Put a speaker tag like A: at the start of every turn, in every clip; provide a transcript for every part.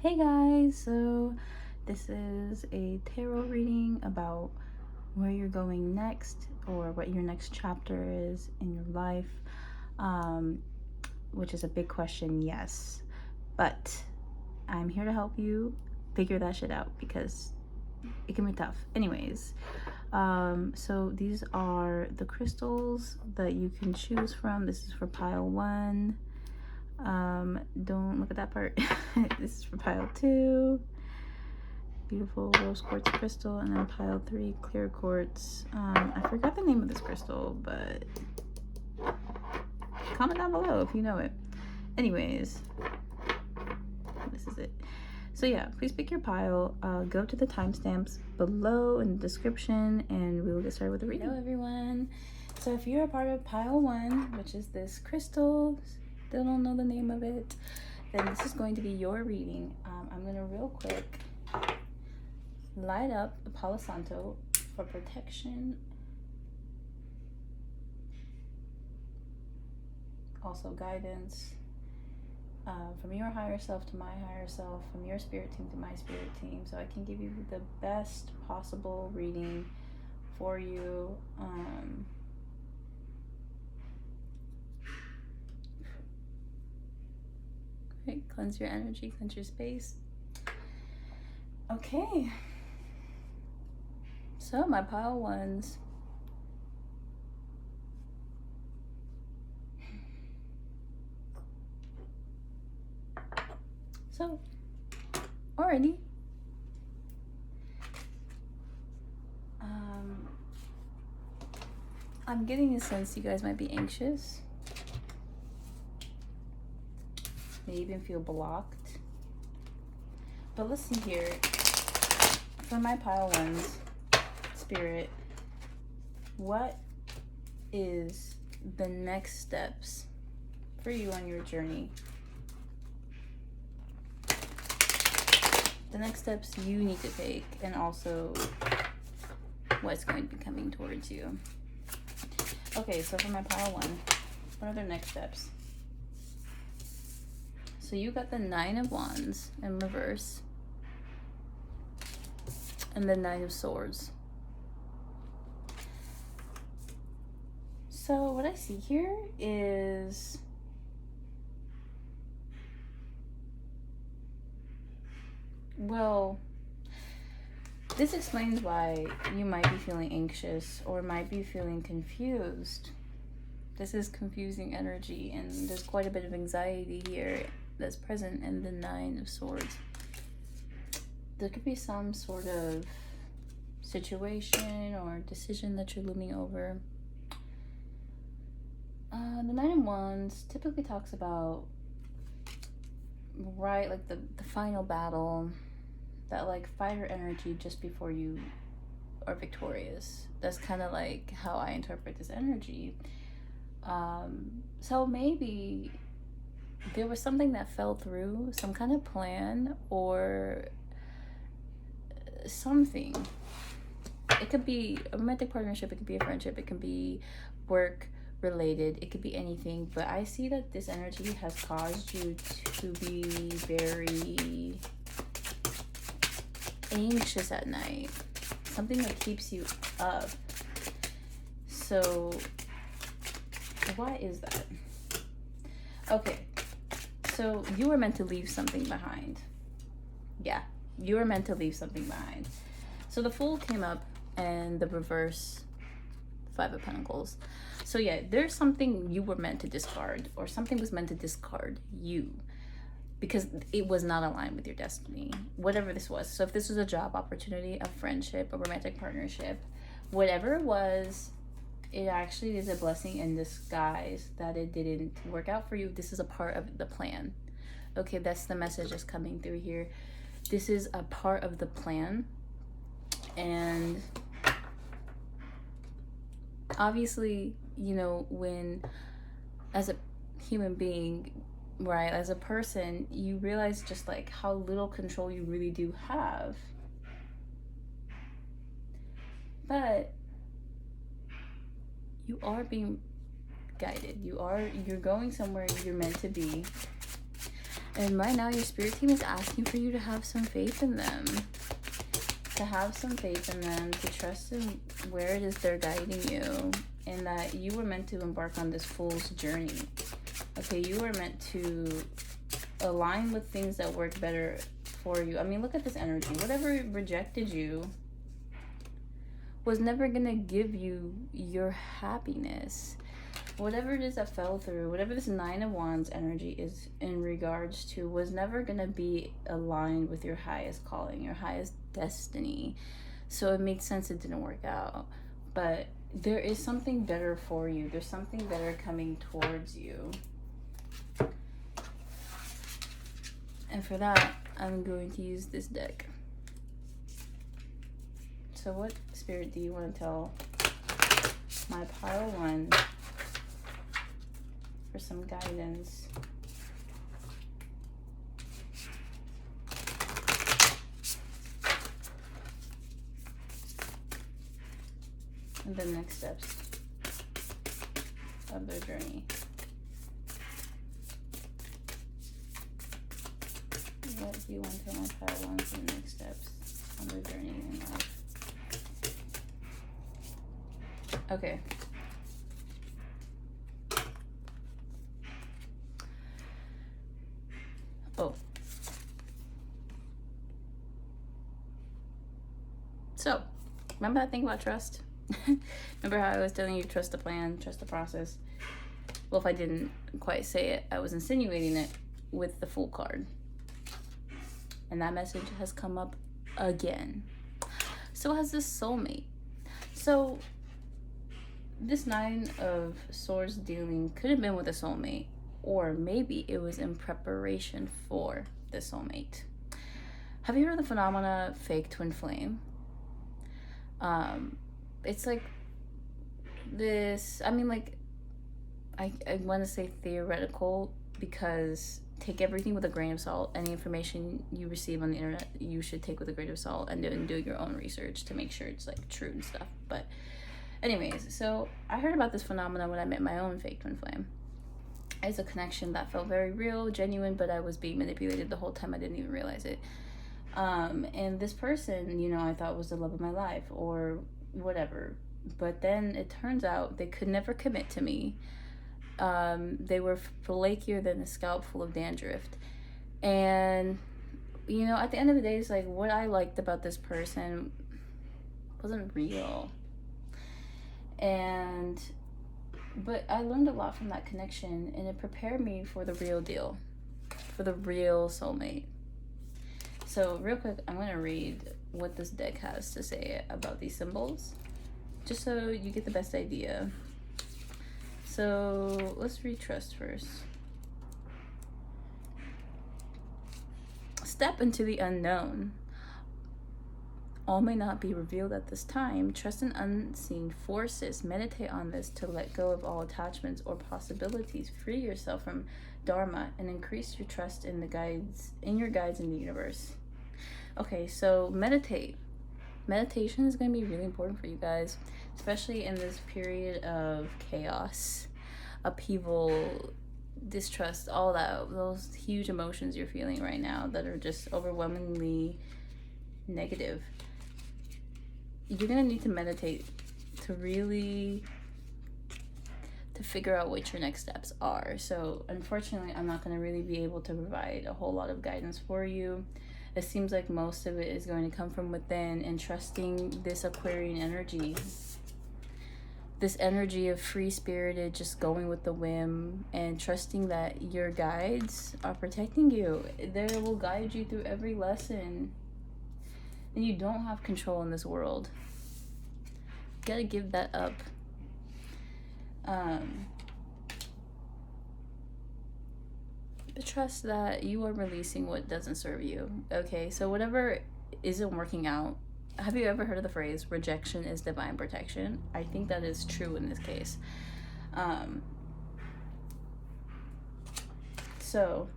A: Hey guys, so this is a tarot reading about where you're going next or what your next chapter is in your life, which is a big question, yes. But I'm here to help you figure that shit out because it can be tough. Anyways, so these are the crystals that you can choose from. This is for pile 1. Don't look at that part. This is for pile 2. Beautiful rose quartz crystal, and then pile 3 clear quartz. I forgot the name of this crystal, but comment down below if you know it. Anyways, this is it. So yeah, please pick your pile. Go to the timestamps below in the description, and we will get started with the reading. Hello everyone. So if you're a part of pile 1, which is this crystal, still don't know the name of it, then this is going to be your reading. I'm gonna real quick light up the Palo Santo for protection. Also guidance from your higher self to my higher self, from your spirit team to my spirit team, so I can give you the best possible reading for you. Right, cleanse your energy, cleanse your space. Okay. So my pile 1s. So, already. I'm getting a sense you guys might be anxious. May even feel blocked. But listen here. For my pile 1s, Spirit, what is the next steps for you on your journey? The next steps you need to take, and also what's going to be coming towards you. Okay, so for my pile 1, what are the next steps? So you got the 9 of Wands in reverse, and the 9 of Swords. So what I see here is this explains why you might be feeling anxious or might be feeling confused. This is confusing energy, and there's quite a bit of anxiety here that's present in the 9 of Swords. There could be some sort of situation or decision that you're looming over. The 9 of Wands typically talks about, right, like the final battle, that like fire energy just before you are victorious. That's kind of like how I interpret this energy. So maybe there was something that fell through, some kind of plan or something. It could be a romantic partnership, it could be a friendship, it can be work related, it could be anything, but I see that this energy has caused you to be very anxious at night, something that keeps you up. So why is that? Okay, so you were meant to leave something behind. Yeah, you were meant to leave something behind. So the Fool came up, and the reverse 5 of Pentacles. So yeah, there's something you were meant to discard, or something was meant to discard you because it was not aligned with your destiny, whatever this was. So if this was a job opportunity, a friendship, a romantic partnership, whatever it was, it actually is a blessing in disguise that it didn't work out for you. This is a part of the plan. Okay, that's the message that's coming through here. This is a part of the plan, and obviously, you know, when as a human being, right, as a person, you realize just like how little control you really do have. But you are being guided. You're going somewhere you're meant to be. And right now, your spirit team is asking for you to have some faith in them. To have some faith in them, to trust in where it is they're guiding you, and that you were meant to embark on this fool's journey. Okay, you were meant to align with things that work better for you. I mean, look at this energy. Whatever rejected you was never gonna give you your happiness. Whatever it is that fell through, whatever this Nine of Wands energy is in regards to, was never gonna be aligned with your highest calling, your highest destiny. So it makes sense it didn't work out. But there is something better for you. There's something better coming towards you. And for that, I'm going to use this deck. So what spirit do you want to tell my pile one for some guidance? And the next steps of their journey. What do you want to tell my pile one for the next steps on their journey in life? Okay. Oh. So, remember that thing about trust? Remember how I was telling you trust the plan, trust the process? Well, if I didn't quite say it, I was insinuating it with the Fool card. And that message has come up again. So has this soulmate. So this Nine of Swords dealing could have been with a soulmate, or maybe it was in preparation for the soulmate. Have you heard of the phenomena fake twin flame? It's like this, I mean, like, I want to say theoretical, because take everything with a grain of salt. Any information you receive on the internet, you should take with a grain of salt, and do your own research to make sure it's like true and stuff. But anyways, so I heard about this phenomenon when I met my own fake twin flame. It's a connection that felt very real, genuine, but I was being manipulated the whole time. I didn't even realize it. And this person, you know, I thought was the love of my life or whatever. But then it turns out they could never commit to me. They were flakier than a scalp full of dandruff. And, you know, at the end of the day, it's like what I liked about this person wasn't real. But I learned a lot from that connection, and it prepared me for the real deal, for the real soulmate. So real quick, I'm going to read what this deck has to say about these symbols, just so you get the best idea. So let's read trust first. Step into the unknown. All may not be revealed at this time. Trust in unseen forces. Meditate on this to let go of all attachments or possibilities. Free yourself from dharma and increase your trust in your guides in the universe. Okay, so meditate. Meditation is going to be really important for you guys, especially in this period of chaos, upheaval, distrust, all that, those huge emotions you're feeling right now that are just overwhelmingly negative. You're gonna need to meditate to really figure out what your next steps are. So unfortunately, I'm not gonna really be able to provide a whole lot of guidance for you. It seems like most of it is going to come from within, and trusting this Aquarian energy, this energy of free-spirited, just going with the whim, and trusting that your guides are protecting you. They will guide you through every lesson. And you don't have control in this world. You gotta give that up. But trust that you are releasing what doesn't serve you. Okay, so whatever isn't working out, have you ever heard of the phrase, rejection is divine protection? I think that is true in this case. So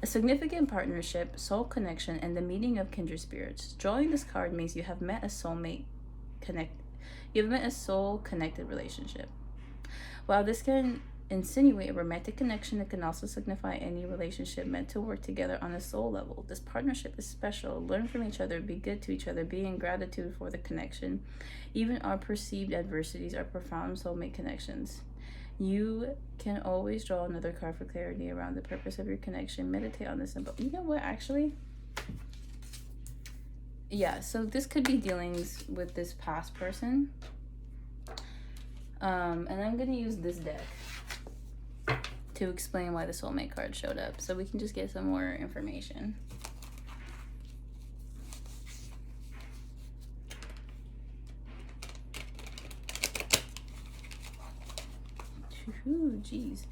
A: a significant partnership, soul connection, and the meeting of kindred spirits. Drawing this card means you have met a soulmate you have met a soul connected relationship. Wow, this can insinuate a romantic connection. It can also signify any relationship meant to work together on a soul level. This partnership is special. Learn from each other, be good to each other, be in gratitude for the connection. Even our perceived adversities are profound soulmate connections. You can always draw another card for clarity around the purpose of your connection. Meditate on this symbol. You know what, actually? Yeah, so this could be dealings with this past person. And I'm going to use this deck to explain why the soulmate card showed up, so we can just get some more information. Ooh, jeez.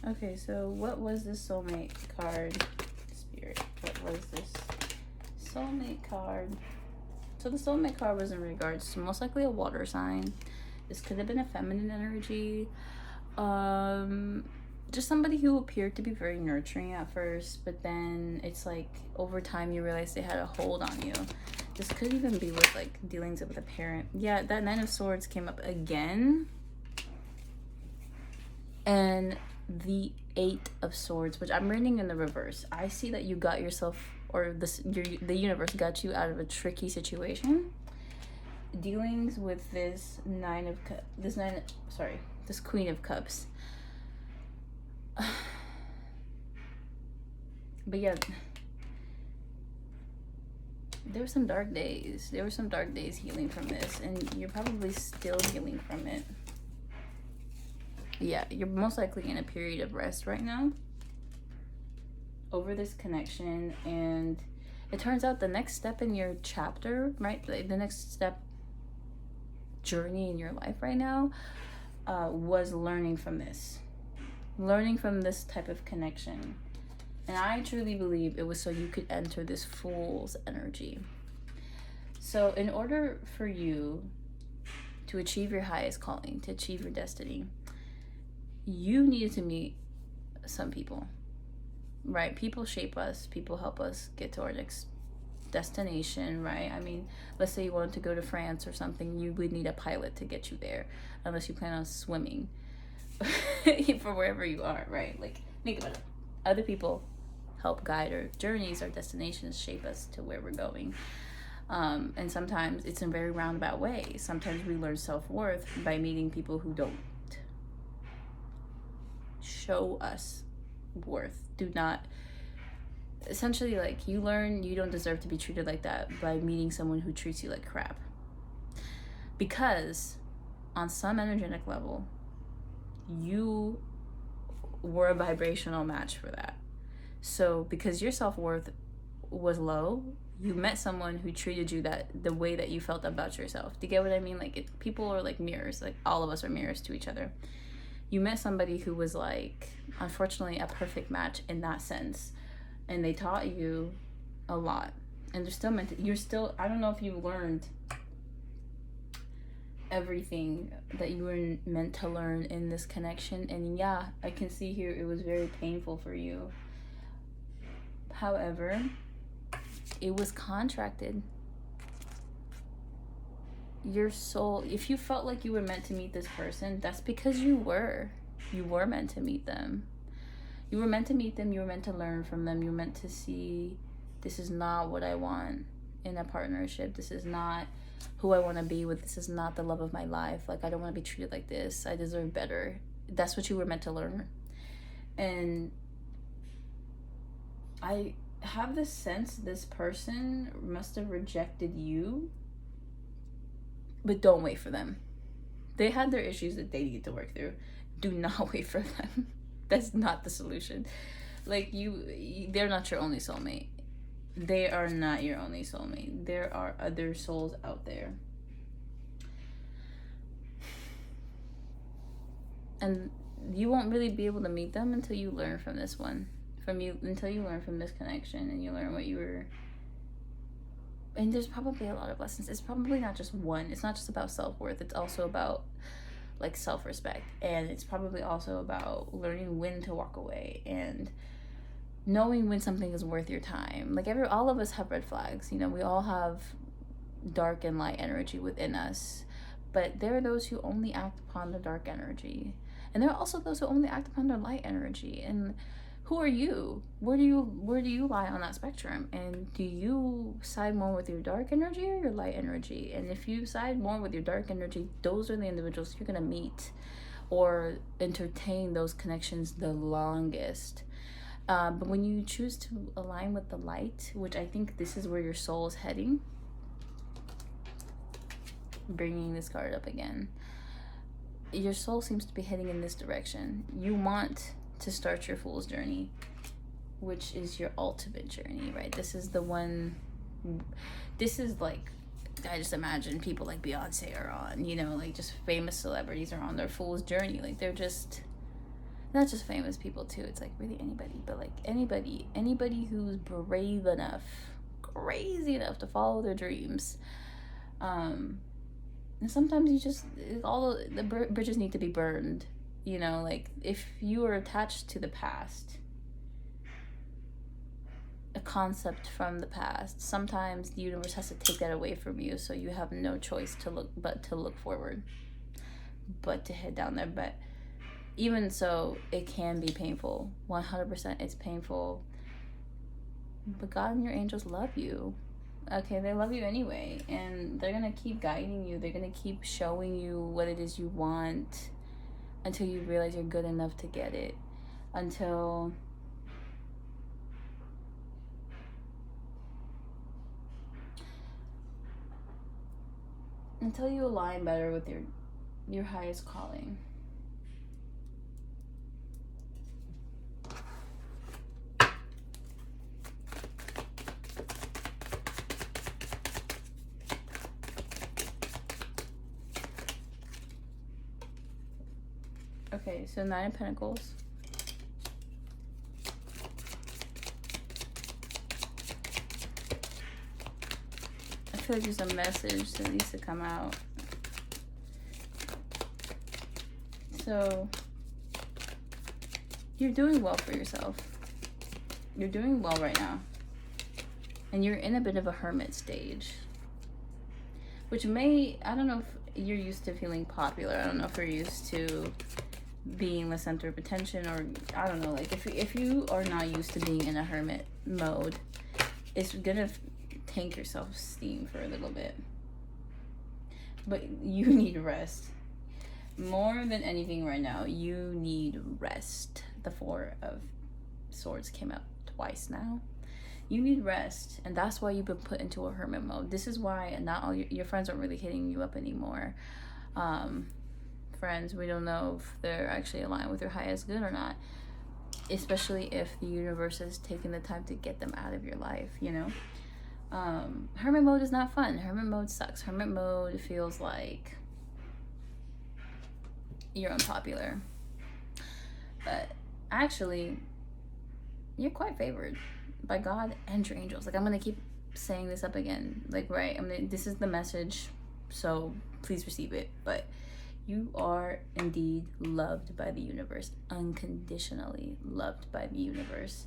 A: Okay, so what was the soulmate card? Spirit, what was this soulmate card? So the soulmate card was in regards to most likely a water sign. This could have been a feminine energy. Just somebody who appeared to be very nurturing at first, but then it's like over time you realize they had a hold on you. This could even be with like dealings with a parent. Yeah, that Nine of Swords came up again. And the Eight of Swords, which I'm reading in the reverse. I see that you got yourself, or the universe got you out of a tricky situation. Dealings with this this Queen of Cups. But yeah, there were some dark days. There were some dark days healing from this, and you're probably still healing from it. Yeah, you're most likely in a period of rest right now over this connection, and it turns out the next step in your chapter, right, the next step journey in your life right now was learning from this type of connection. And I truly believe it was so you could enter this Fool's energy. So in order for you to achieve your highest calling, to achieve your destiny, you needed to meet some people, right? People shape us, people help us get to our next destination, right? I mean, let's say you wanted to go to France or something, you would need a pilot to get you there, unless you plan on swimming for wherever you are, right? Like, think about it. Other people help guide our journeys, our destinations, shape us to where we're going. And sometimes it's in a very roundabout way. Sometimes we learn self-worth by meeting people who don't show us worth, do not, essentially, like, you learn you don't deserve to be treated like that by meeting someone who treats you like crap. Because on some energetic level, you were a vibrational match for that. So because your self-worth was low, you met someone who treated you the way that you felt about yourself. Do you get what I mean? Like, people are like mirrors. Like, all of us are mirrors to each other. You met somebody who was, like, unfortunately a perfect match in that sense, and they taught you a lot, and they're still I don't know if you learned everything that you were meant to learn in this connection. And yeah, I can see here it was very painful for you. However, it was contracted. Your soul, if you felt like you were meant to meet this person, that's because you were meant to meet them. You were meant to meet them. You were meant to learn from them. You were meant to see, this is not what I want in a partnership. This is not who I want to be with. This is not the love of my life. Like, I don't want to be treated like this. I deserve better. That's what you were meant to learn. And I have this sense this person must have rejected you, but don't wait for them. They had their issues that they needed to work through. Do not wait for them. That's not the solution. Like, they're not your only soulmate. They are not your only soulmate. There are other souls out there. And you won't really be able to meet them until you learn from this one. Until you learn from this connection, and you learn what you were. And there's probably a lot of lessons. It's probably not just one. It's not just about self-worth. It's also about, like, self-respect. And it's probably also about learning when to walk away. And knowing when something is worth your time. Like all of us have red flags, you know, we all have dark and light energy within us, but there are those who only act upon the dark energy, and there are also those who only act upon their light energy. And who are you? Where do you lie on that spectrum? And do you side more with your dark energy or your light energy? And if you side more with your dark energy, those are the individuals you're going to meet or entertain those connections the longest. But when you choose to align with the light, which I think this is where your soul is heading, bringing this card up again, your soul seems to be heading in this direction. You want to start your fool's journey, which is your ultimate journey, right? This is the one, this is like, I just imagine people like Beyonce are on, you know, like just famous celebrities are on their fool's journey. Like they're just, not just famous people too, it's like really anybody, but like anybody who's brave enough, crazy enough to follow their dreams. And sometimes you just, all the bridges need to be burned, you know, like if you are attached to the past, a concept from the past, sometimes the universe has to take that away from you, so you have no choice to look forward, but to head down there. But even so, it can be painful. 100% it's painful, but God and your angels love you. Okay, they love you anyway, and they're gonna keep guiding you. They're gonna keep showing you what it is you want until you realize you're good enough to get it, until you align better with your highest calling. Okay, so 9 of Pentacles. I feel like there's a message that needs to come out. So, you're doing well for yourself. You're doing well right now. And you're in a bit of a hermit stage. Which may, I don't know if you're used to feeling popular. I don't know if you're used to being the center of attention, or I don't know, like if you are not used to being in a hermit mode, it's gonna tank your self-esteem for a little bit. But you need rest more than anything right now. You need rest. The 4 of Swords came out twice now. You need rest, and that's why you've been put into a hermit mode. This is why not all your friends aren't really hitting you up anymore. Friends, we don't know if they're actually aligned with your highest good or not, especially if the universe has taken the time to get them out of your life, you know. Hermit mode is not fun. Hermit mode sucks. Hermit mode feels like you're unpopular, but actually you're quite favored by God and your angels. Like, I'm gonna keep saying this up again, like, right, this is the message, so please receive it. But you are indeed loved by the universe, unconditionally loved by the universe.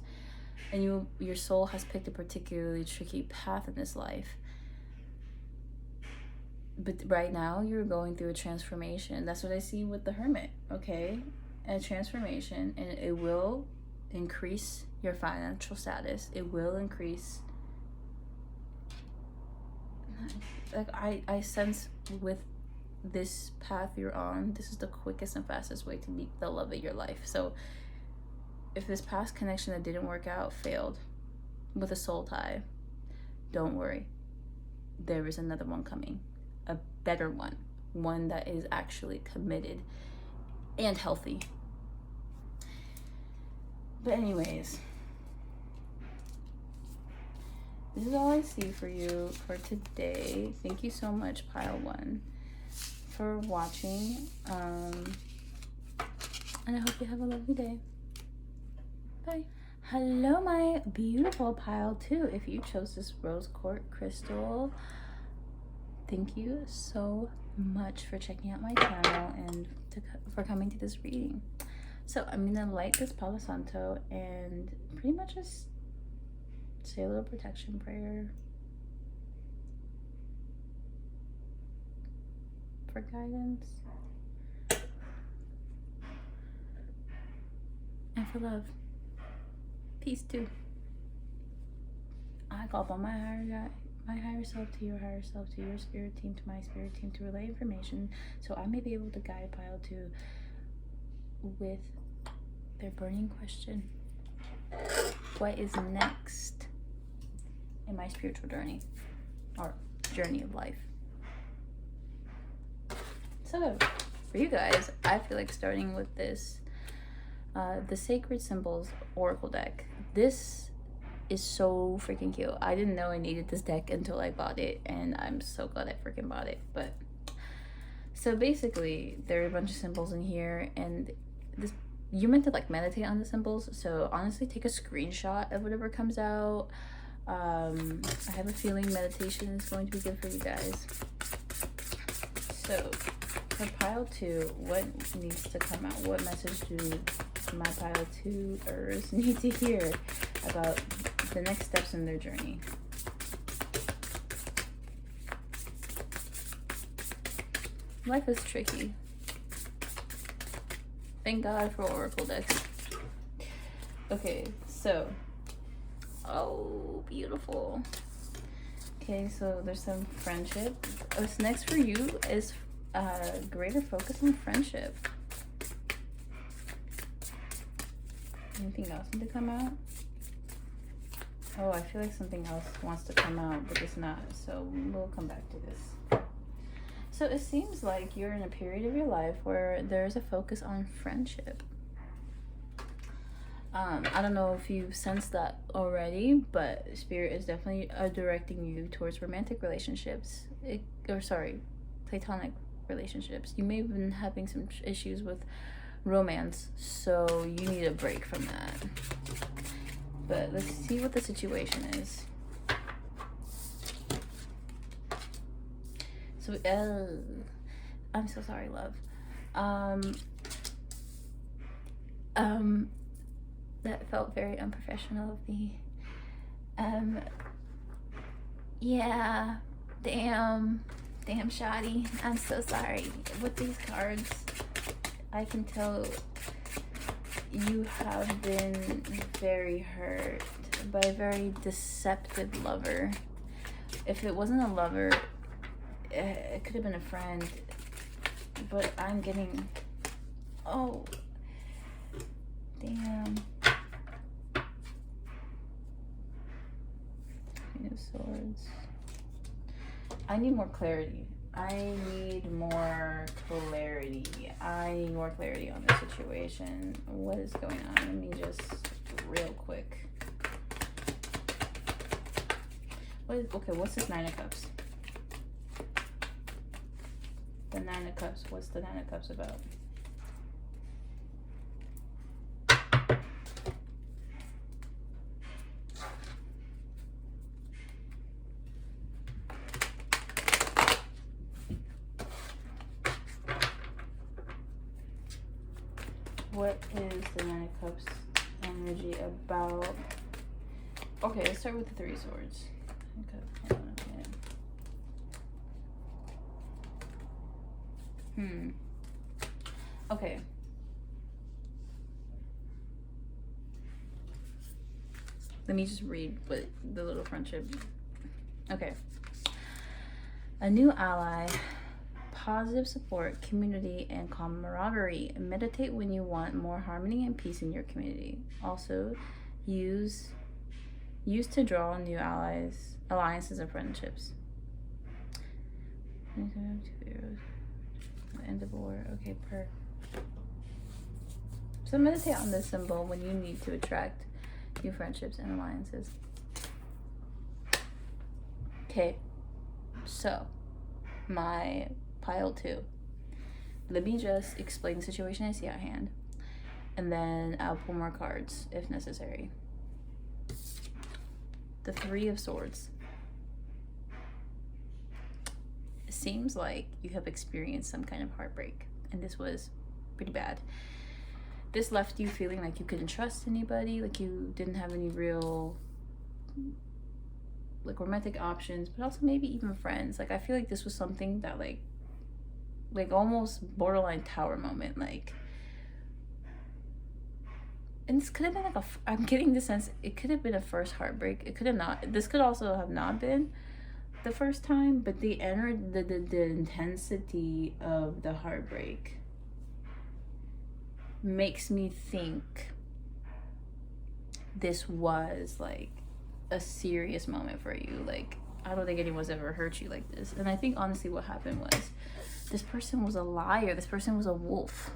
A: And your soul has picked a particularly tricky path in this life. But right now, you're going through a transformation. That's what I see with the Hermit, okay? A transformation, and it will increase your financial status. It will increase, like, I sense with this path you're on, this is the quickest and fastest way to meet the love of your life. So if this past connection that didn't work out failed with a soul tie, don't worry, there is another one coming, a better one that is actually committed and healthy. But anyways, this is all I see for you for today. Thank you so much, pile 1, for watching, and I hope you have a lovely day. Bye. Hello, my beautiful pile 2. If you chose this rose quartz crystal, thank you so much for checking out my channel and for coming to this reading. So I'm gonna light this Palo Santo and pretty much just say a little protection prayer for guidance and for love. Peace too. I call upon my higher self to your higher self, to your spirit team, to my spirit team, to relay information so I may be able to guide Pile 2 with their burning question. What is next in my spiritual journey or journey of life? So for you guys, I feel like starting with this, the Sacred Symbols Oracle deck. This is so freaking cute. I didn't know I needed this deck until I bought it, and I'm so glad I freaking bought it. But so basically there are a bunch of symbols in here, and this, you're meant to like meditate on the symbols. So honestly, take a screenshot of whatever comes out. I have a feeling meditation is going to be good for you guys. So for Pile 2, what needs to come out? What message do my Pile 2ers need to hear about the next steps in their journey? Life is tricky. Thank God for Oracle decks. Okay, so, oh, beautiful. Okay, so there's some friendship. What's next for you is greater focus on friendship. Anything else need to come out? Oh, I feel like something else wants to come out, but it's not. So we'll come back to this. So it seems like you're in a period of your life where there's a focus on friendship. I don't know if you've sensed that already, but Spirit is definitely directing you towards romantic relationships. Platonic relationships. You may have been having some issues with romance, so you need a break from that. But let's see what the situation is. So, I'm so sorry, love. That felt very unprofessional of me. Yeah, damn, shoddy. I'm so sorry. With these cards, I can tell you have been very hurt by a very deceptive lover. If it wasn't a lover, it could have been a friend. But I'm getting, oh, damn. Queen of Swords. I need more clarity. I need more clarity on this situation. What is going on? Let me just real quick. What's this Nine of Cups? The Nine of Cups. What's the Nine of Cups about? What is the Nine of Cups energy about? Okay, let's start with the Three of Swords. Okay, hold on a minute. Okay. Let me just read what the little friendship. Okay. A new ally. Positive support, community, and camaraderie. Meditate when you want more harmony and peace in your community. Also, use to draw new alliances, and friendships. End of war. Okay, so meditate on this symbol when you need to attract new friendships and alliances. Okay, so my Pile 2. Let me just explain the situation I see at hand, and then I'll pull more cards if necessary. The Three of Swords. It seems like you have experienced some kind of heartbreak, and this was pretty bad. this left you feeling like you couldn't trust anybody, like you didn't have any real like romantic options, but also maybe even friends. Like I feel like this was something that like almost borderline tower moment, like, and this could have been like I'm getting the sense it could have been a first heartbreak. It could have not. This could also have not been the first time, but the intensity of the heartbreak makes me think this was like a serious moment for you. Like I don't think anyone's ever hurt you like this. And I think honestly what happened was this person was a liar. This person was a wolf.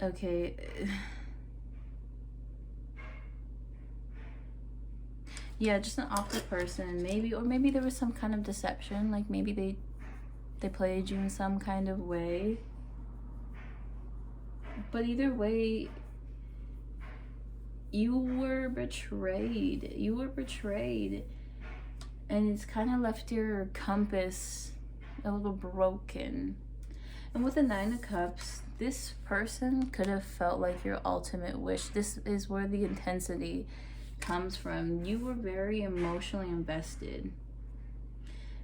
A: Okay. Yeah, just an awful person. Maybe, or maybe there was some kind of deception. Like maybe they played you in some kind of way. But either way, you were betrayed. You were betrayed. And it's kind of left your compass a little broken. And with the Nine of Cups, this person could have felt like your ultimate wish. This is where the intensity comes from. You were very emotionally invested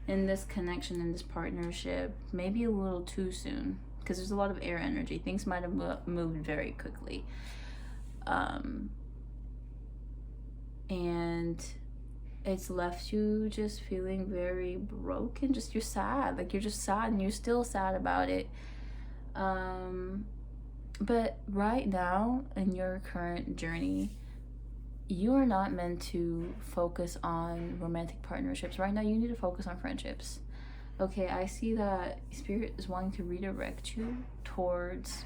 A: in this connection, in this partnership, maybe a little too soon, because there's a lot of air energy. Things might have moved very quickly. And it's left you just feeling very broken. Just, you're sad. Like, you're just sad, and you're still sad about it. But right now, in your current journey, you are not meant to focus on romantic partnerships. Right now, you need to focus on friendships. Okay, I see that Spirit is wanting to redirect you towards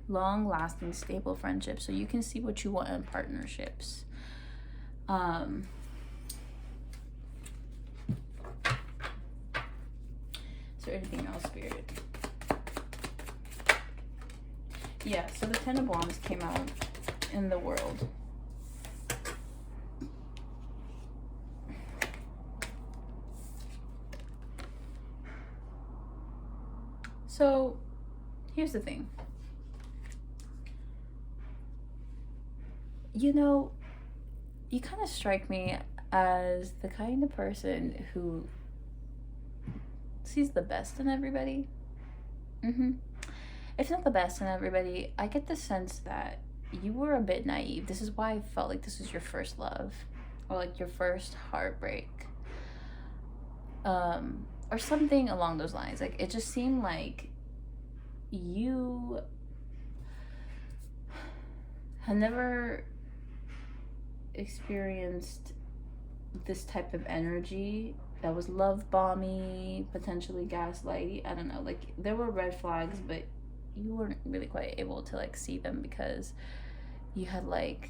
A: long-lasting, stable friendships, so you can see what you want in partnerships. Is there anything else, Spirit? Yeah, so the Ten of Wands came out in the world. So, here's the thing. You know, you kind of strike me as the kind of person who sees the best in everybody. If not the best in everybody, I get the sense that you were a bit naive. This is why I felt like this was your first love, or like your first heartbreak, or something along those lines. Like, it just seemed like you had never experienced this type of energy that was love bomby, potentially gaslighty. I don't know, like there were red flags, but you weren't really quite able to like see them because you had like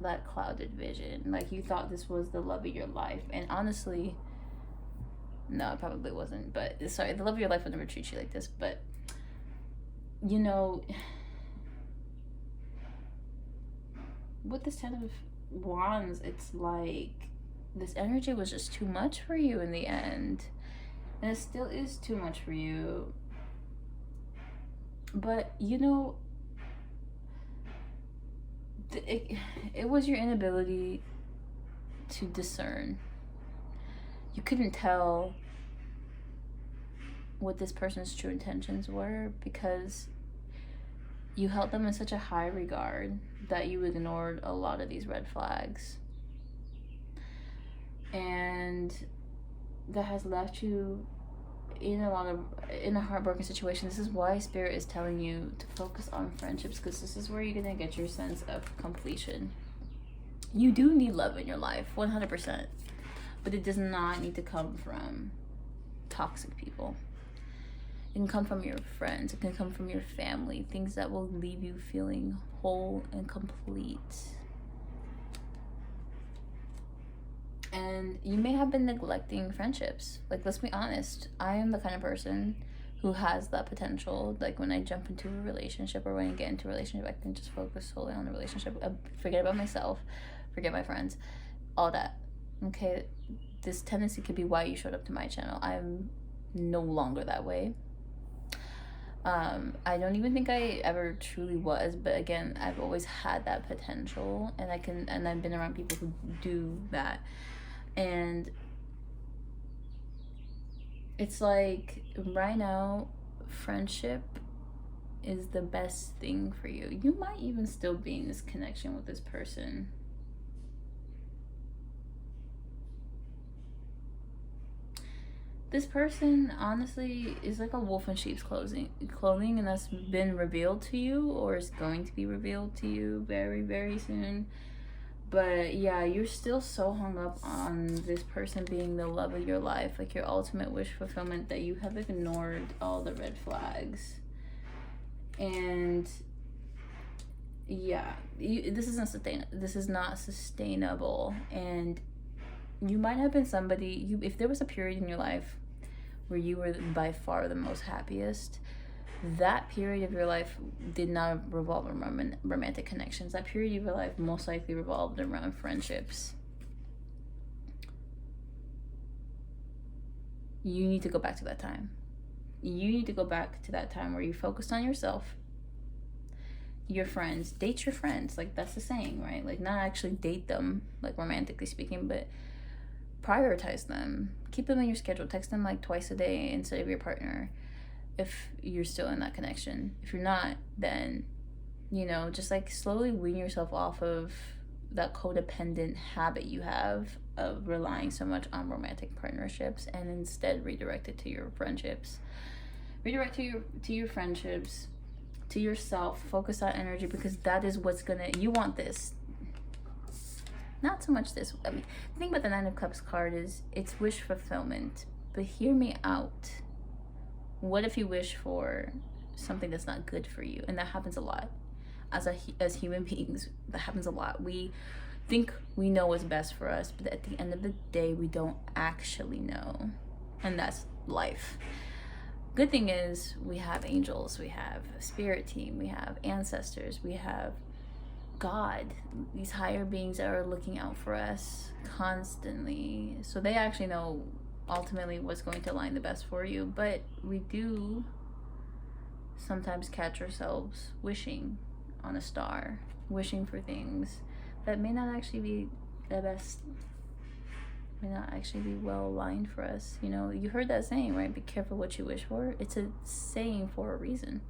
A: that clouded vision. Like you thought this was the love of your life, and honestly, no, it probably wasn't. But sorry, the love of your life would never treat you like this. But you know, with this Ten of Wands, it's like this energy was just too much for you in the end, and it still is too much for you. But you know, it was your inability to discern. You couldn't tell what this person's true intentions were because you held them in such a high regard that you ignored a lot of these red flags. And that has left you in a heartbroken situation. This is why Spirit is telling you to focus on friendships, because this is where you're gonna get your sense of completion. You do need love in your life, 100%, but it does not need to come from toxic people. It can come from your friends, it can come from your family, things that will leave you feeling whole and complete. And you may have been neglecting friendships. Like, let's be honest, I am the kind of person who has that potential. Like, when I jump into a relationship or when I get into a relationship, I can just focus solely on the relationship, forget about myself, forget my friends, all that. Okay, this tendency could be why you showed up to my channel. I'm no longer that way. I don't even think I ever truly was, but again, I've always had that potential, and I've been around people who do that. And it's like right now, friendship is the best thing for you. You might even still be in this connection with this person. This person honestly is like a wolf in sheep's clothing, and that's been revealed to you, or is going to be revealed to you very, very soon. But yeah, you're still so hung up on this person being the love of your life, like your ultimate wish fulfillment, that you have ignored all the red flags. And yeah, this is not sustainable. And you might have been somebody, if there was a period in your life where you were by far the most happiest, that period of your life did not revolve around romantic connections. That period of your life most likely revolved around friendships. You need to go back to that time. You need to go back to that time where you focused on yourself, your friends. Date your friends. Like, that's the saying, right? Like, not actually date them, like romantically speaking, but prioritize them. Keep them in your schedule. Text them like twice a day instead of your partner, if you're still in that connection. If you're not, then, you know, just like slowly wean yourself off of that codependent habit you have of relying so much on romantic partnerships, and instead redirect it to your friendships. Redirect to your friendships, to yourself. Focus that energy, because that is what's gonna, you want this. Not so much this. I mean, the thing about the Nine of Cups card is it's wish fulfillment. But hear me out. What if you wish for something that's not good for you? And that happens a lot. As human beings, that happens a lot. We think we know what's best for us, but at the end of the day, we don't actually know. And that's life. Good thing is we have angels, we have a spirit team, we have ancestors, we have God, these higher beings that are looking out for us constantly. So they actually know ultimately what's going to align the best for you. But we do sometimes catch ourselves wishing on a star, wishing for things that may not actually be the best, may not actually be well aligned for us. You know, you heard that saying, right? Be careful what you wish for. It's a saying for a reason.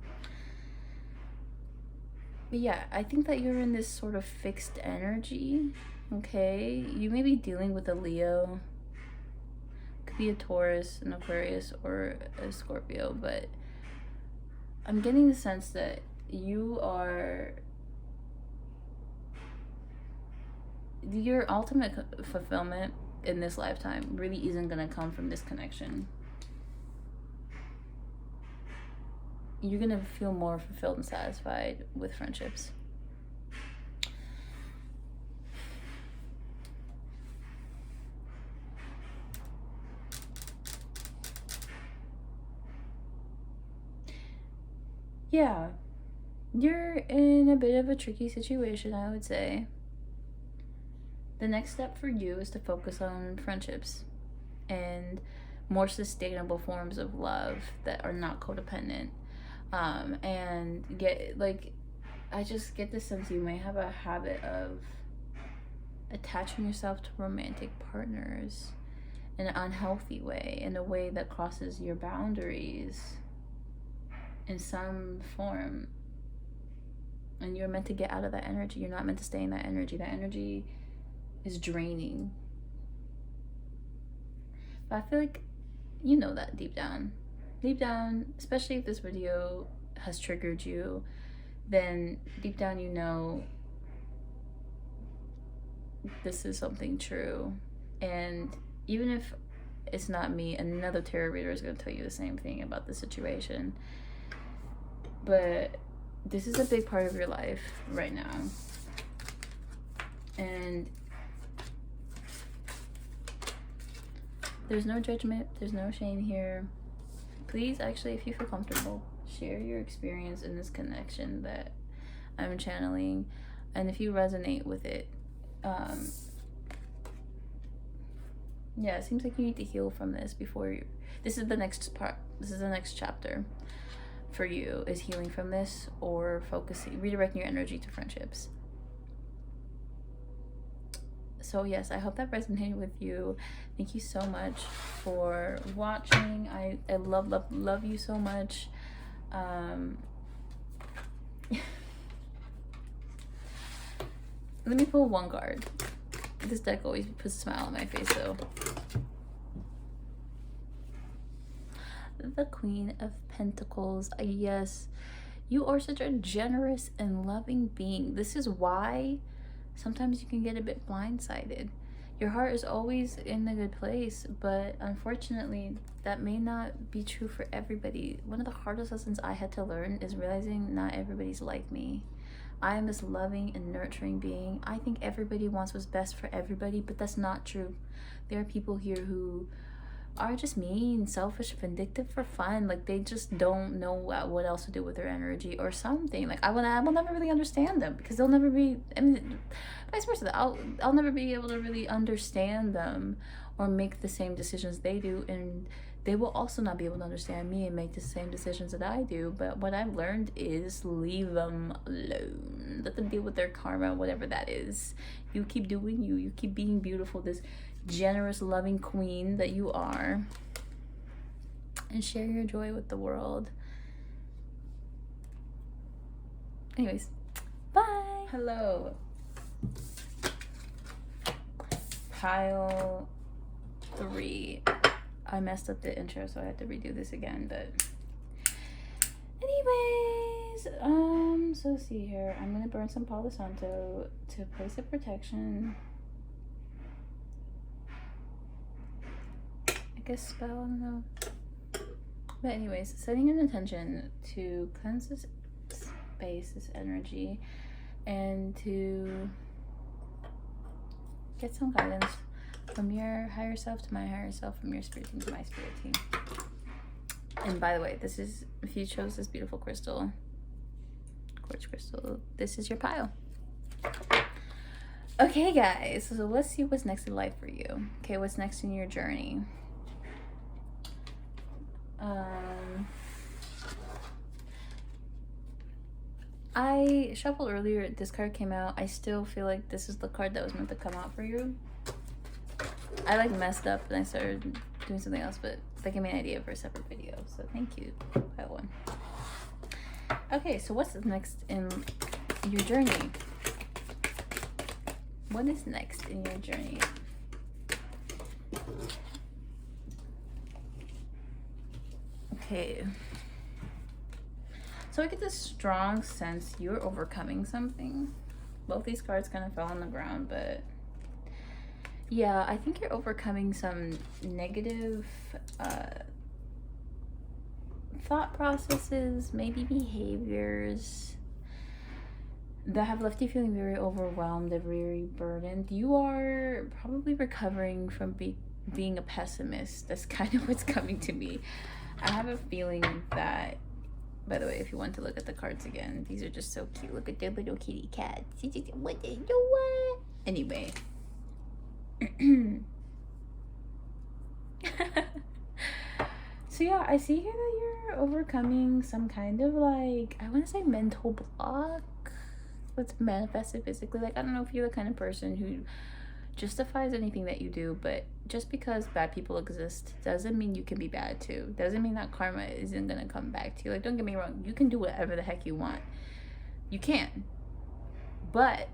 A: But yeah, I think that you're in this sort of fixed energy, okay? You may be dealing with a Leo. Could be a Taurus, an Aquarius, or a Scorpio, but I'm getting the sense that your ultimate fulfillment in this lifetime really isn't going to come from this connection. You're going to feel more fulfilled and satisfied with friendships. Yeah, you're in a bit of a tricky situation, I would say. The next step for you is to focus on friendships and more sustainable forms of love that are not codependent. And I just get the sense you may have a habit of attaching yourself to romantic partners in an unhealthy way, in a way that crosses your boundaries in some form. And you're meant to get out of that energy. You're not meant to stay in that energy. That energy is draining. But I feel like you know that deep down. Deep down, especially if this video has triggered you, then deep down you know this is something true. And even if it's not me, another tarot reader is going to tell you the same thing about the situation. But this is a big part of your life right now. And there's no judgment, there's no shame here. Please, actually, if you feel comfortable, share your experience in this connection that I'm channeling. And if you resonate with it, yeah, it seems like you need to heal from this before you... This is the next part. This is the next chapter. for you is healing from this or focusing, redirecting your energy to friendships. So yes, I hope that resonated with you. Thank you so much for watching. I love you so much. Let me pull one card. This deck always puts a smile on my face though. The Queen of Pentacles. Yes, you are such a generous and loving being. This is why sometimes you can get a bit blindsided. Your heart is always in a good place, but unfortunately that may not be true for everybody. One of the hardest lessons I had to learn is realizing not everybody's like me. I am this loving and nurturing being. I think everybody wants what's best for everybody, but that's not true. There are people here who are just mean, selfish, vindictive for fun. Like, they just don't know what else to do with their energy or something. Like, I will never really understand them, because they'll never be, I mean, vice versa. I'll never be able to really understand them or make the same decisions they do, and they will also not be able to understand me and make the same decisions that I do. But what I've learned is leave them alone. Let them deal with their karma, whatever that is. You keep doing you. You keep being beautiful, this generous, loving queen that you are, and share your joy with the world. Anyways, bye. Hello. Pile 3. I messed up the intro, so I had to redo this again, but anyways, so see here, I'm gonna burn some Palo Santo to place a protection. I guess spell, I don't know. But anyways, setting an intention to cleanse this space, this energy, and to get some guidance from your higher self to my higher self, from your spirit team to my spirit team. And by the way, this is, if you chose this beautiful crystal, quartz crystal, this is your pile. Okay guys, so let's see what's next in life for you. Okay, what's next in your journey? I shuffled earlier, this card came out. I still feel like this is the card that was meant to come out for you. I like messed up and I started doing something else, but that gave me an idea for a separate video, so thank you, that one. Okay, so what's next in your journey? What is next in your journey? Okay, so I get this strong sense you're overcoming something. Both these cards kind of fell on the ground, but yeah, I think you're overcoming some negative thought processes, maybe behaviors that have left you feeling very overwhelmed, very burdened. You are probably recovering from being a pessimist. That's kind of what's coming to me. I have a feeling that, by the way, if you want to look at the cards again, these are just so cute. Look at their little kitty cats. What they doing? Anyway. So yeah, I see here that you're overcoming some kind of, like, I want to say mental block that's manifested physically. Like, I don't know if you're the kind of person who justifies anything that you do, but just because bad people exist doesn't mean you can be bad too. Doesn't mean that karma isn't gonna come back to you. Like, don't get me wrong, you can do whatever the heck you want. You can. But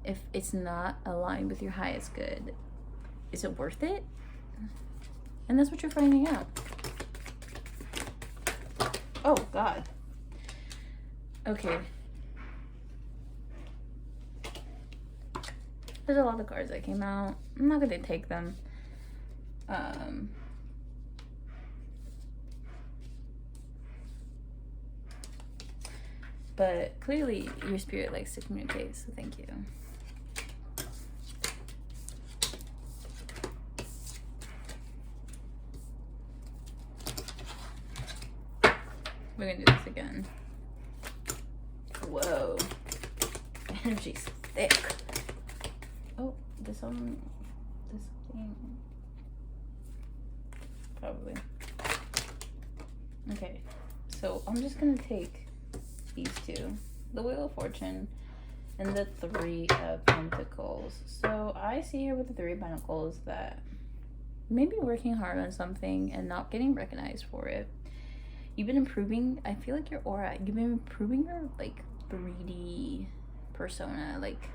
A: if it's not aligned with your highest good, is it worth it? And that's what you're finding out. Oh God. Okay. There's a lot of cards that came out. I'm not gonna take them. But clearly your spirit likes to communicate, so thank you. We're gonna do this again. Whoa. Energy's thick. Oh, this thing. Probably. Okay, so I'm just gonna take these two, the Wheel of Fortune and the Three of Pentacles. So I see here with the Three of Pentacles that maybe working hard on something and not getting recognized for it. You've been improving, I feel like your aura, you've been improving your like 3D persona, like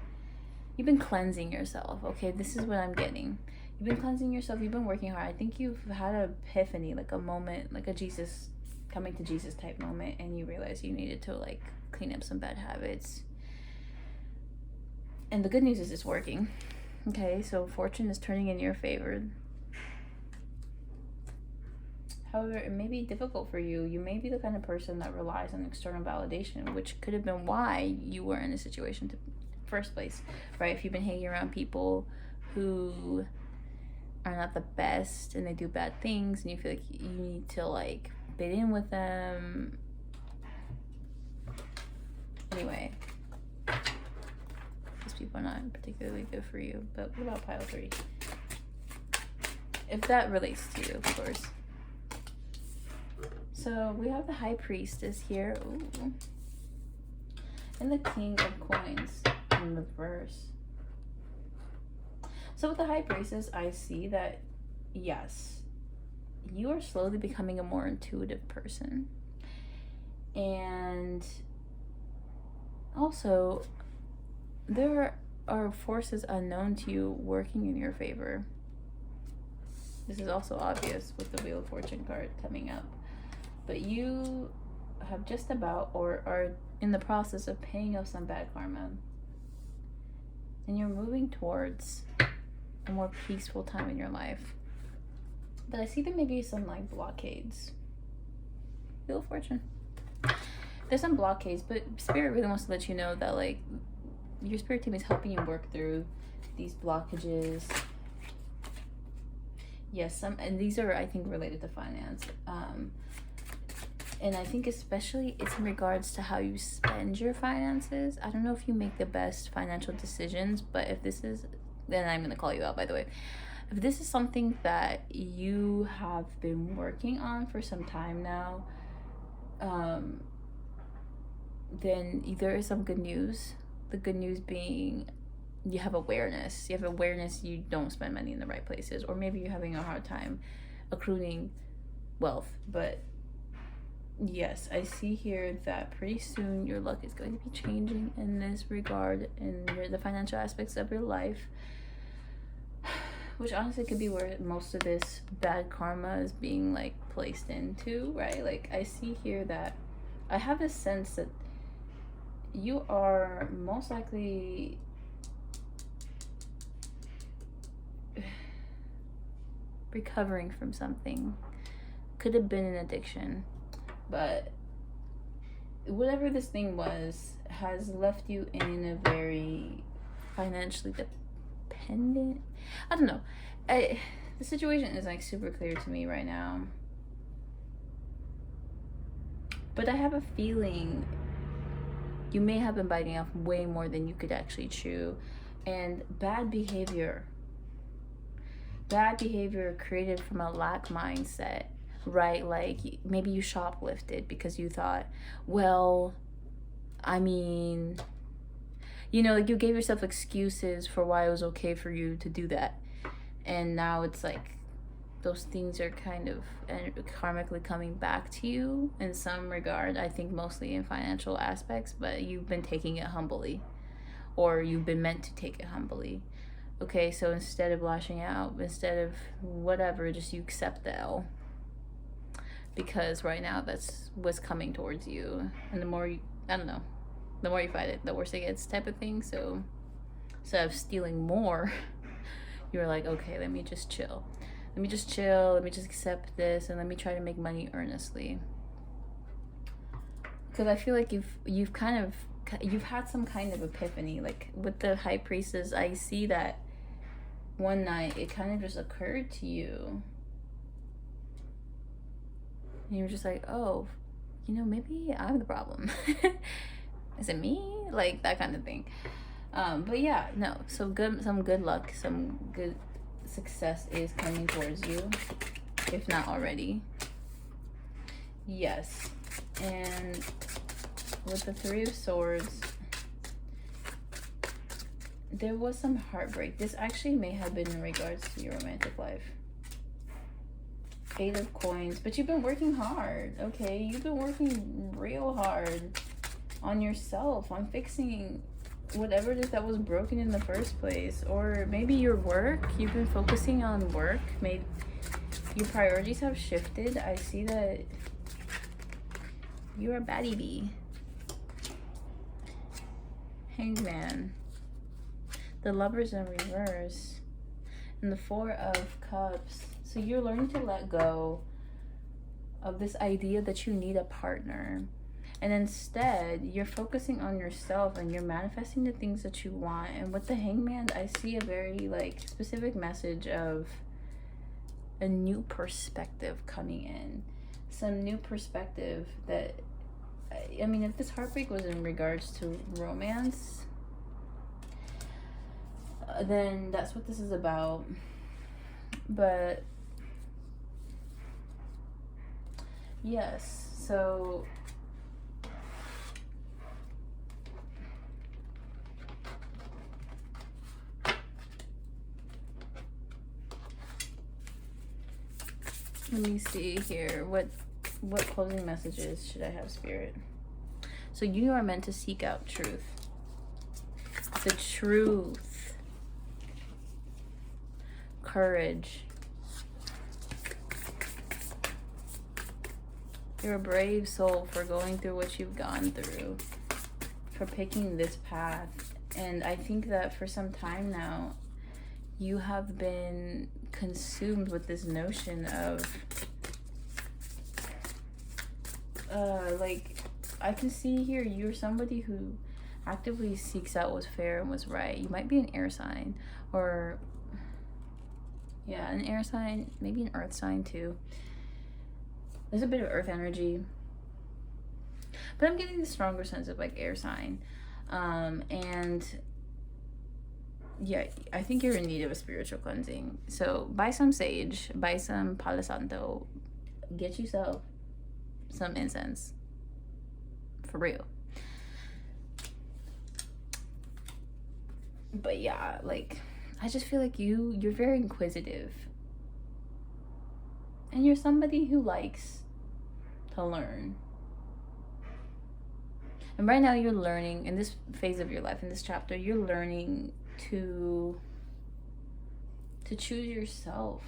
A: you've been cleansing yourself. Okay, this is what I'm getting. You've been cleansing yourself, you've been working hard. I think you've had an epiphany, like a moment, like a Jesus, coming to Jesus type moment, and you realize you needed to like clean up some bad habits. And the good news is it's working. Okay, so fortune is turning in your favor. However, it may be difficult for you. You may be the kind of person that relies on external validation, which could have been why you were in a situation to first place, right? If you've been hanging around people who are not the best and they do bad things and you feel like you need to like fit in with them. Anyway, these people are not particularly good for you. But what about pile 3? If that relates to you, of course. So we have the High Priestess here. Ooh. And the King of Coins in reverse. So with the High Priestess, I see that, yes, you are slowly becoming a more intuitive person. And also, there are forces unknown to you working in your favor. This is also obvious with the Wheel of Fortune card coming up. But you have just about or are in the process of paying off some bad karma. And you're moving towards a more peaceful time in your life. But I see there may be some like blockades. Wheel of Fortune. There's some blockades, but Spirit really wants to let you know that like your spirit team is helping you work through these blockages. Yes, and these are, I think, related to finance. And I think especially it's in regards to how you spend your finances. I don't know if you make the best financial decisions, but if this is, then I'm going to call you out, by the way. If this is something that you have been working on for some time now, then there is some good news. The good news being you have awareness. You have awareness you don't spend money in the right places, or maybe you're having a hard time accruing wealth. But yes, I see here that pretty soon your luck is going to be changing in this regard, in the financial aspects of your life, which honestly could be where most of this bad karma is being like placed into, right? Like I see here that I have this sense that you are most likely recovering from something. Could have been an addiction, but whatever this thing was has left you in a very financially dependent, I don't know, the situation is like super clear to me right now, but I have a feeling you may have been biting off way more than you could actually chew. And bad behavior created from a lack mindset, right? Like maybe you shoplifted because you thought, well, I mean, you know, like you gave yourself excuses for why it was okay for you to do that. And now it's like those things are kind of karmically coming back to you in some regard. I think mostly in financial aspects, but you've been taking it humbly, or you've been meant to take it humbly. Okay, so instead of lashing out, instead of whatever, just you accept the L. Because right now that's what's coming towards you. And the more you, I don't know, the more you fight it, the worse it gets type of thing. So instead of stealing more, you're like, okay, let me just chill. Let me just chill, let me just accept this, and let me try to make money earnestly. Because I feel like you've had some kind of epiphany. Like with the High Priestess, I see that one night it kind of just occurred to you. And you were just like, oh, you know, maybe I'm the problem. Is it me? Like that kind of thing. But yeah, no, some good luck, some good success is coming towards you, if not already. Yes. And with the Three of Swords, there was some heartbreak. This actually may have been in regards to your romantic life. Eight of Coins. But you've been working hard, okay? You've been working real hard on yourself, on fixing whatever it is that was broken in the first place. Or maybe your work. You've been focusing on work. Maybe your priorities have shifted. I see that you're a baddie bee. Hanged Man. The Lovers in reverse. And the Four of Cups. So you're learning to let go of this idea that you need a partner. And instead, you're focusing on yourself and you're manifesting the things that you want. And with the Hangman, I see a very like specific message of a new perspective coming in. Some new perspective that, I mean, if this heartbreak was in regards to romance, then that's what this is about. But yes, so let me see here. What closing messages should I have, Spirit? So you are meant to seek out truth. The truth. Courage. You're a brave soul for going through what you've gone through, for picking this path. And I think that for some time now, you have been consumed with this notion of, like, I can see here you're somebody who actively seeks out what's fair and what's right. You might be an air sign, or, yeah, an air sign, maybe an earth sign too. There's a bit of earth energy, but I'm getting the stronger sense of like air sign. And yeah, I think you're in need of a spiritual cleansing. So buy some sage, buy some Palo Santo, get yourself some incense, for real. But yeah, like, I just feel like you're very inquisitive. And you're somebody who likes to learn. And right now you're learning, in this phase of your life, in this chapter, you're learning to choose yourself.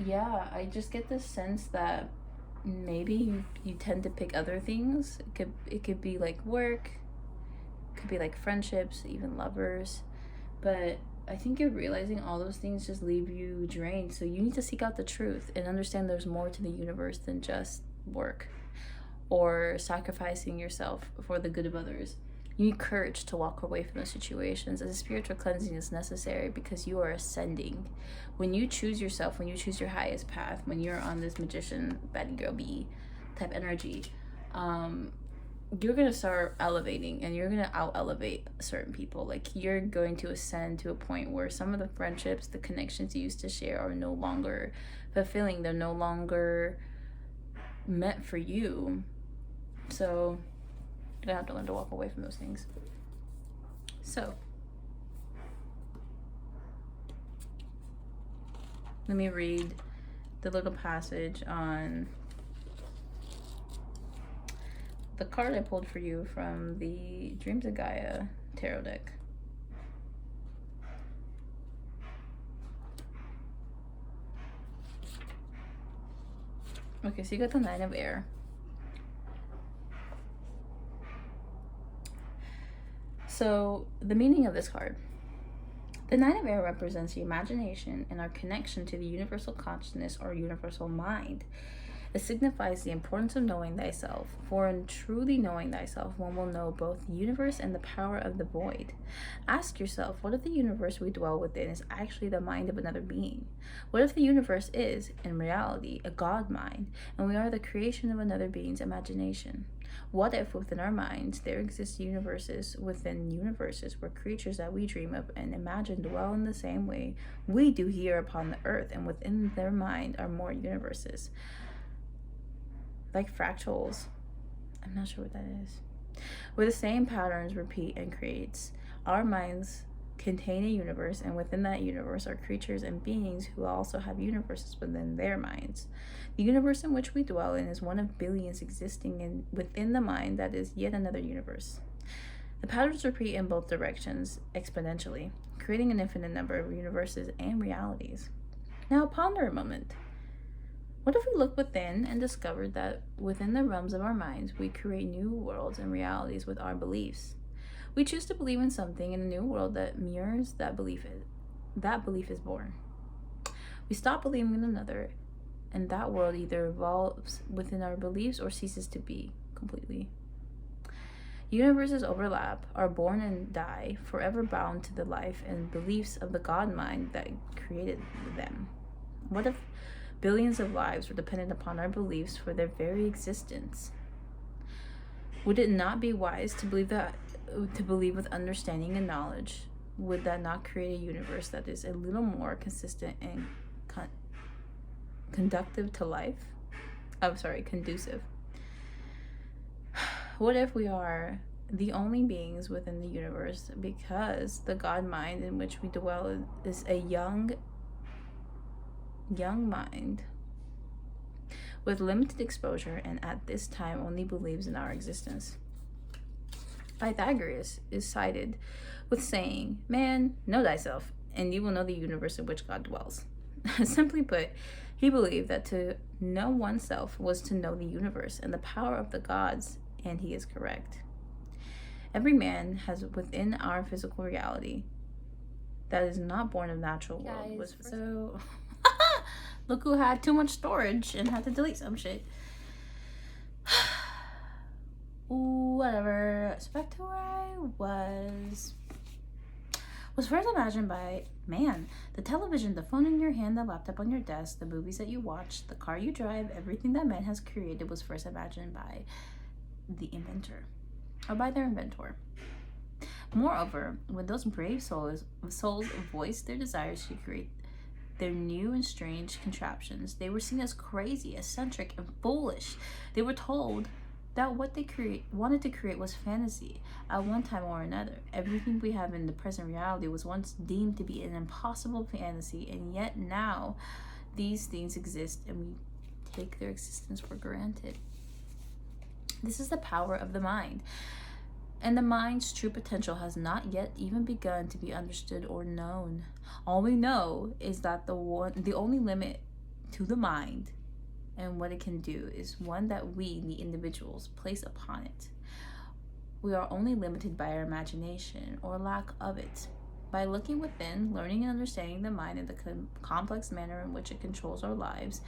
A: Yeah, I just get this sense that maybe you tend to pick other things. It could be like work, it could be like friendships, even lovers. But I think you're realizing all those things just leave you drained. So you need to seek out the truth and understand there's more to the universe than just work or sacrificing yourself for the good of others. You need courage to walk away from those situations. As a spiritual cleansing is necessary because you are ascending. When you choose yourself, when you choose your highest path, when you're on this magician, bad girl bee type energy, you're gonna start elevating and you're gonna out elevate certain people. Like, you're going to ascend to a point where some of the friendships, the connections you used to share are no longer fulfilling. They're no longer meant for you. So you're gonna have to learn to walk away from those things. So let me read the little passage on the card I pulled for you from the Dreams of Gaia tarot deck. Okay, so you got the Nine of Air. So the meaning of this card. The Nine of Air represents the imagination and our connection to the universal consciousness or universal mind. It signifies the importance of knowing thyself, for in truly knowing thyself, one will know both the universe and the power of the void. Ask yourself, what if the universe we dwell within is actually the mind of another being? What if the universe is, in reality, a God mind, and we are the creation of another being's imagination? What if within our minds there exist universes within universes where creatures that we dream of and imagine dwell in the same way we do here upon the earth, and within their mind are more universes? like fractals. I'm not sure what that is. Where the same patterns repeat and creates. Our minds contain a universe, and within that universe are creatures and beings who also have universes within their minds. The universe in which we dwell in is one of billions existing within the mind that is yet another universe. The patterns repeat in both directions exponentially, creating an infinite number of universes and realities. Now ponder a moment. What if we look within and discovered that within the realms of our minds, we create new worlds and realities with our beliefs? We choose to believe in something in a new world that mirrors that belief. That belief is born. We stop believing in another, and that world either evolves within our beliefs or ceases to be completely. Universes overlap, are born and die, forever bound to the life and beliefs of the God mind that created them. What if billions of lives were dependent upon our beliefs for their very existence? Would it not be wise to believe with understanding and knowledge? Would that not create a universe that is a little more consistent and conducive to life? Conducive. What if we are the only beings within the universe because the God mind in which we dwell is a young mind with limited exposure and at this time only believes in our existence? Pythagoras is cited with saying, "Man, know thyself, and you will know the universe in which God dwells." Simply put, he believed that to know oneself was to know the universe and the power of the gods, and he is correct. Every man has within our physical reality that is not born of natural world. So look who had too much storage and had to delete some shit. Whatever. So back to where I was first imagined by man. The television, the phone in your hand, the laptop on your desk, the movies that you watch, the car you drive, everything that man has created was first imagined by the inventor, or by their inventor. Moreover, when those brave souls voiced their desires to create their new and strange contraptions, they were seen as crazy, eccentric, and foolish. They were told that what they wanted to create was fantasy at one time or another. Everything we have in the present reality was once deemed to be an impossible fantasy, and yet now these things exist and we take their existence for granted. This is the power of the mind. And the mind's true potential has not yet even begun to be understood or known. All we know is that the only limit to the mind and what it can do is one that we, the individuals, place upon it. We are only limited by our imagination or lack of it. By looking within, learning and understanding the mind and the complex manner in which it controls our lives,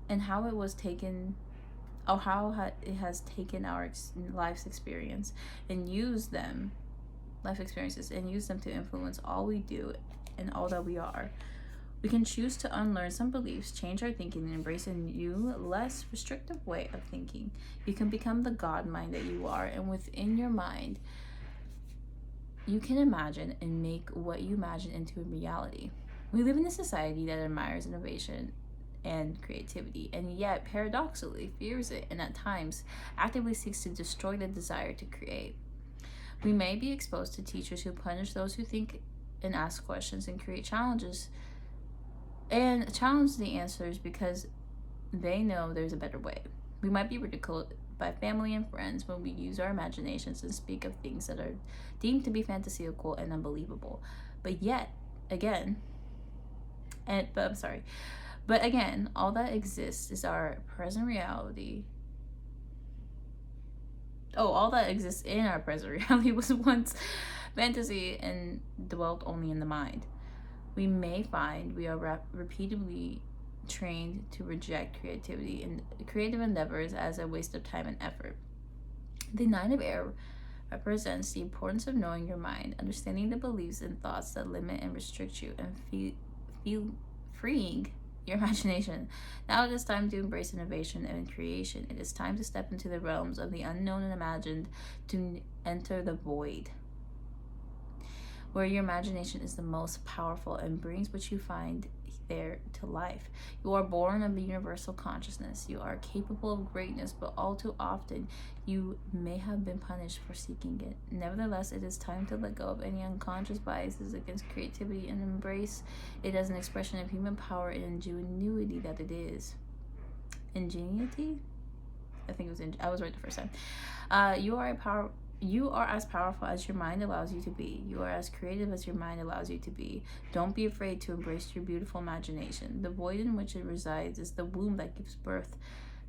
A: and how it has taken our life's experience and used them to influence all we do and all that we are. We can choose to unlearn some beliefs, change our thinking, and embrace a new, less restrictive way of thinking. You can become the God mind that you are, and within your mind, you can imagine and make what you imagine into a reality. We live in a society that admires innovation and creativity, and yet paradoxically fears it, and at times actively seeks to destroy the desire to create. We may be exposed to teachers who punish those who think and ask questions and create challenges and challenge the answers because they know there's a better way. We might be ridiculed by family and friends when we use our imaginations and speak of things that are deemed to be fantastical and unbelievable. But again, all that exists is our present reality. All that exists in our present reality was once fantasy and dwelt only in the mind. We may find we are repeatedly trained to reject creativity and creative endeavors as a waste of time and effort. The Nine of Air represents the importance of knowing your mind, understanding the beliefs and thoughts that limit and restrict you, and freeing your imagination. Now it is time to embrace innovation and creation. It is time to step into the realms of the unknown and imagined, to enter the void, where your imagination is the most powerful and brings what you find there to life. You are born of the universal consciousness. You are capable of greatness, but all too often you may have been punished for seeking it. Nevertheless, it is time to let go of any unconscious biases against creativity and embrace it as an expression of human power and ingenuity that it is. Ingenuity? I think it was I was right the first time. You are as powerful as your mind allows you to be. You are as creative as your mind allows you to be. Don't be afraid to embrace your beautiful imagination. The void in which it resides is the womb that gives birth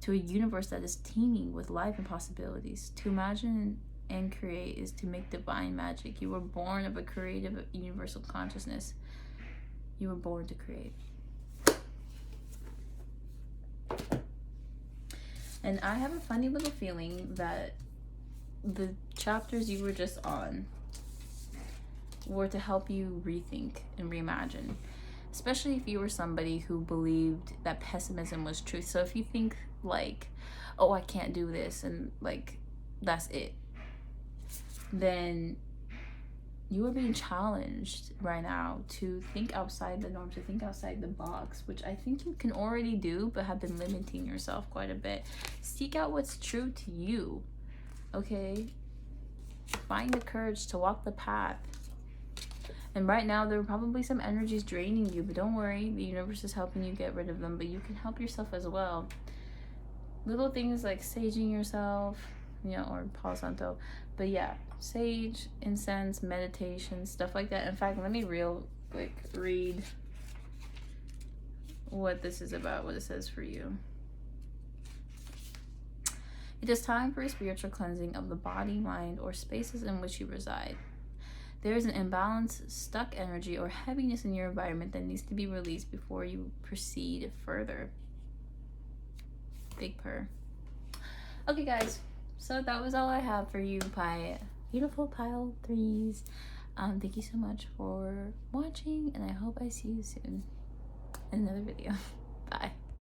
A: to a universe that is teeming with life and possibilities. To imagine and create is to make divine magic. You were born of a creative universal consciousness. You were born to create. And I have a funny little feeling that the chapters you were just on were to help you rethink and reimagine, especially if you were somebody who believed that pessimism was truth. So if you think like, oh, I can't do this, and like that's it, then you are being challenged right now to think outside the norm, to think outside the box, which I think you can already do, but have been limiting yourself quite a bit. Seek out what's true to you, okay? Find the courage to walk the path. And right now, there are probably some energies draining you, but don't worry, the universe is helping you get rid of them, but you can help yourself as well. Little things like saging yourself, you know, or Palo Santo, but yeah, sage, incense, meditation, stuff like that. In fact, let me real quick read what this is about, what it says for you. It is time for a spiritual cleansing of the body, mind, or spaces in which you reside. There is an imbalance, stuck energy, or heaviness in your environment that needs to be released before you proceed further. Big purr. Okay, guys. So that was all I have for you, beautiful pile threes. Thank you so much for watching, and I hope I see you soon in another video. Bye.